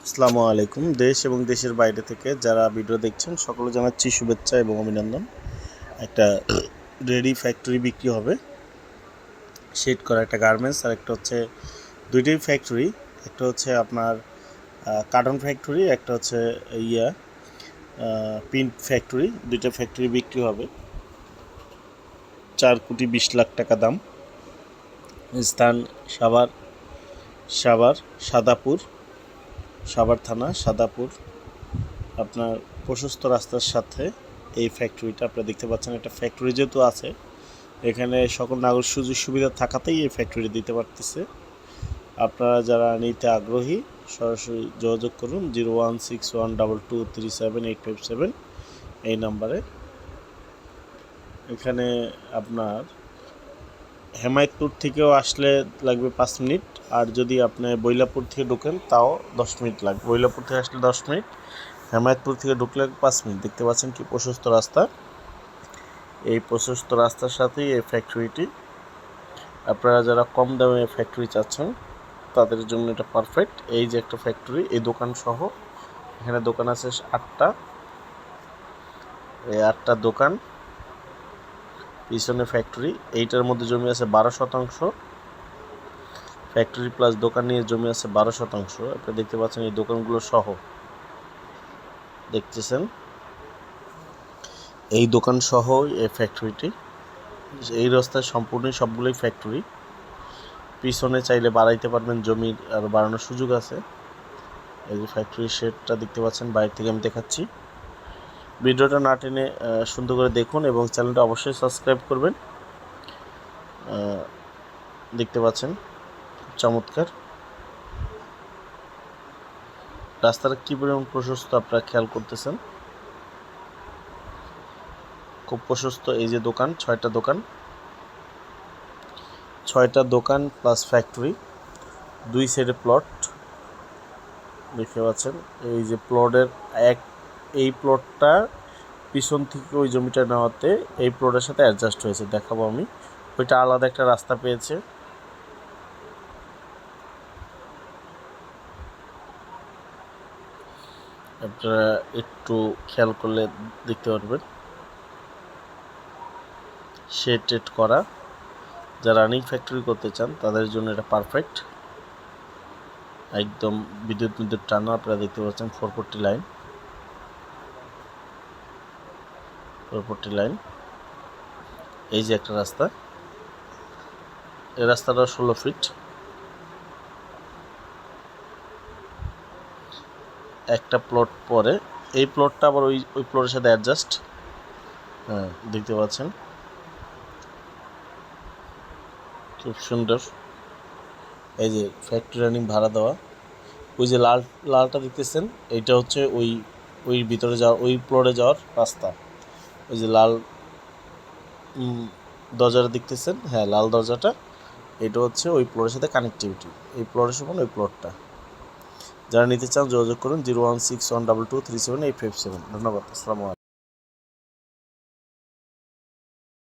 আসসালামু আলাইকুম। দেশ এবং দেশের বাইরে থেকে যারা ভিডিও দেখছেন সকলে জানাচ্ছি শুভেচ্ছা এবং অভিনন্দন। একটা রেডি ফ্যাক্টরি বিক্রি হবে, শেড করা একটা গার্মেন্টস, আর একটা হচ্ছে দুইটাই ফ্যাক্টরি। একটা হচ্ছে আপনার কার্টন ফ্যাক্টরি, একটা হচ্ছে ইয়া প্রিন্ট ফ্যাক্টরি। দুইটা ফ্যাক্টরি বিক্রি হবে, 4,20,00,000 টাকা দাম। স্থান সাভার সাভার থানা সাদাপুর। আপনার প্রশস্ত রাস্তার সাথে এই ফ্যাক্টরিটা আপনারা দেখতে পাচ্ছেন। একটা ফ্যাক্টরি যেহেতু আছে, এখানে সকল নাগরিক সুযোগ সুবিধা থাকাতেই এই ফ্যাক্টরি দিতে পারতেছে। আপনারা যারা নিতে আগ্রহী সরাসরি যোগাযোগ করুন 016122378557 এই নাম্বারে। এখানে আপনার হেমায়তপুর থেকেও আসলে লাগবে 5 মিনিট, আর যদি আপনি বৈলাপুর থেকে ঢোকেন তাও 10 মিনিট লাগবে। বৈলাপুর থেকে আসলে 10 মিনিট, হেমায়তপুর থেকে ঢুকলে 5 মিনিট। দেখতে পাচ্ছেন কি প্রশস্ত রাস্তা। এই প্রশস্ত রাস্তার সাথেই এই ফ্যাক্টরিটি। আপনারা যারা কম দামে ফ্যাক্টরি চাচ্ছেন তাদের জন্য এটা পারফেক্ট। এই যে একটা ফ্যাক্টরি, এই দোকান সহ এখানে দোকান আছে 8টা। এই 8টা দোকান, পিছনে ফ্যাক্টরি। এইটার মধ্যে জমি আছে 12%। ফ্যাক্টরি প্লাস দোকান নিয়ে জমি আছে 12%। আপনি দেখতে পাচ্ছেন এই দোকানগুলো সহ, দেখতেছেন এই দোকান সহ এই ফ্যাক্টরিটি। এই রাস্তায় সম্পূর্ণ সবগুলোই ফ্যাক্টরি। পিছনে চাইলে বাড়াইতে পারবেন, জমির আরও বাড়ানোর সুযোগ আছে। এই যে ফ্যাক্টরির শেডটা দেখতে পাচ্ছেন, বাইরে থেকে আমি দেখাচ্ছি। ভিডিওটা না টেনে সুন্দর করে দেখুন এবং চ্যানেলটা অবশ্যই সাবস্ক্রাইব করবেন। দেখতে পাচ্ছেন চমৎকার রাস্তাটা কী পরিমাণ প্রশস্ত আপনারা খেয়াল করতেছেন, খুব প্রশস্ত। এই যে দোকান, 6টা দোকান প্লাস ফ্যাক্টরি, 2 সাইডে প্লট দেখতে পাচ্ছেন। এই যে প্লটের এই প্লটটা পিছন থেকে ওই জমিটা নেওয়াতে এই প্লটের সাথে অ্যাডজাস্ট হয়েছে, দেখাবো আমি। ওইটা আলাদা একটা রাস্তা পেয়েছে। আপনারা একটু খেয়াল করলে দেখতে পারবেন শেড করা। যারা রানিং ফ্যাক্টরি করতে চান তাদের জন্য এটা পারফেক্ট। একদম বিদ্যুৎ টানা। আপনারা দেখতে পাচ্ছেন 440 লাইন। এই যে একটা রাস্তা, এই রাস্তাটা 16 ফিট। একটা প্লট পরে এই প্লটটা আবার ওই প্লটের সাথে অ্যাডজাস্ট। দেখতে পাচ্ছেন খুব সুন্দর। এই যে ফ্যাক্টরি রানিং ভাড়া দেওয়া। ওই যে লালটা দেখতেছেন, এইটা হচ্ছে ওই ভিতরে যাওয়ার, ওই প্লটে যাওয়ার রাস্তা। ওই যে লাল দরজাটা দেখতেছেন, হ্যাঁ লাল দরজাটা, এটা হচ্ছে ওই প্লটের সাথে কানেক্টিভিটি। এই প্লটের সমান ওই প্লটটা। যারা নিতে চান যোগাযোগ করুন 016122378557। ধন্যবাদ। আসসালামু আলাইকুম।